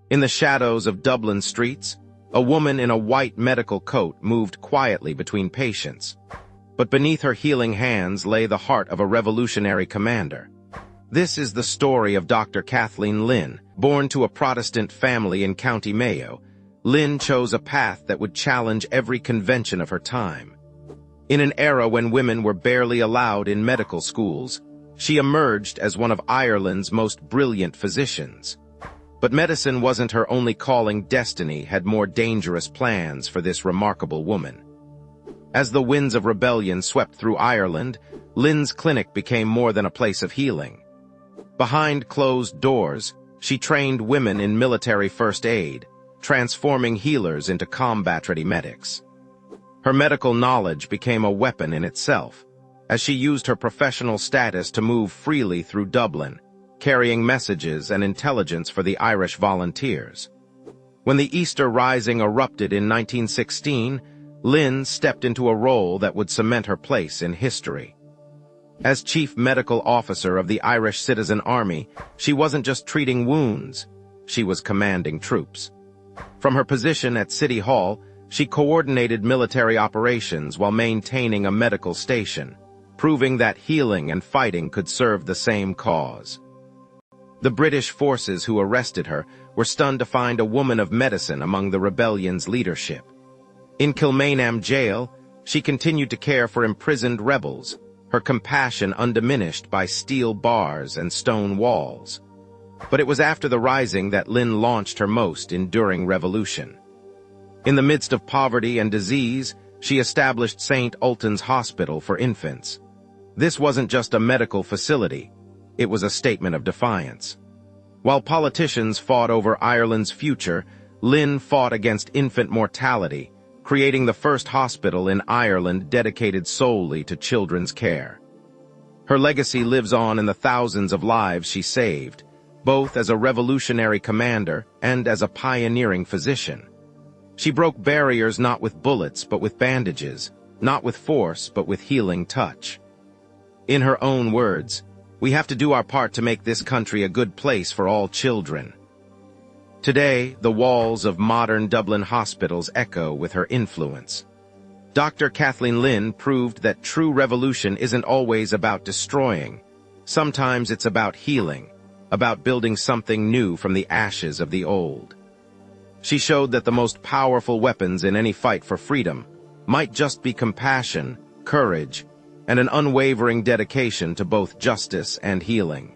In the shadows of Dublin streets, a woman in a white medical coat moved quietly between patients. But beneath her healing hands lay the heart of a revolutionary commander. This is the story of Dr. Kathleen Lynn. Born to a Protestant family in County Mayo, Lynn chose a path that would challenge every convention of her time. In an era when women were barely allowed in medical schools, she emerged as one of Ireland's most brilliant physicians. But medicine wasn't her only calling. Destiny had more dangerous plans for this remarkable woman. As the winds of rebellion swept through Ireland, Lynn's clinic became more than a place of healing. Behind closed doors, she trained women in military first aid, transforming healers into combat-ready medics. Her medical knowledge became a weapon in itself, as she used her professional status to move freely through Dublin, carrying messages and intelligence for the Irish volunteers. When the Easter Rising erupted in 1916, Lynn stepped into a role that would cement her place in history. As Chief Medical Officer of the Irish Citizen Army, she wasn't just treating wounds, she was commanding troops. From her position at City Hall, she coordinated military operations while maintaining a medical station, proving that healing and fighting could serve the same cause. The British forces who arrested her were stunned to find a woman of medicine among the rebellion's leadership. In Kilmainham jail, she continued to care for imprisoned rebels, her compassion undiminished by steel bars and stone walls. But it was after the Rising that Lynn launched her most enduring revolution. In the midst of poverty and disease, she established St. Ultan's Hospital for Infants. This wasn't just a medical facility, it was a statement of defiance. While politicians fought over Ireland's future, Lynn fought against infant mortality, creating the first hospital in Ireland dedicated solely to children's care. Her legacy lives on in the thousands of lives she saved, both as a revolutionary commander and as a pioneering physician. She broke barriers not with bullets but with bandages, not with force but with healing touch. In her own words, "We have to do our part to make this country a good place for all children." Today, the walls of modern Dublin hospitals echo with her influence. Dr. Kathleen Lynn proved that true revolution isn't always about destroying. Sometimes it's about healing, about building something new from the ashes of the old. She showed that the most powerful weapons in any fight for freedom might just be compassion, courage, and an unwavering dedication to both justice and healing.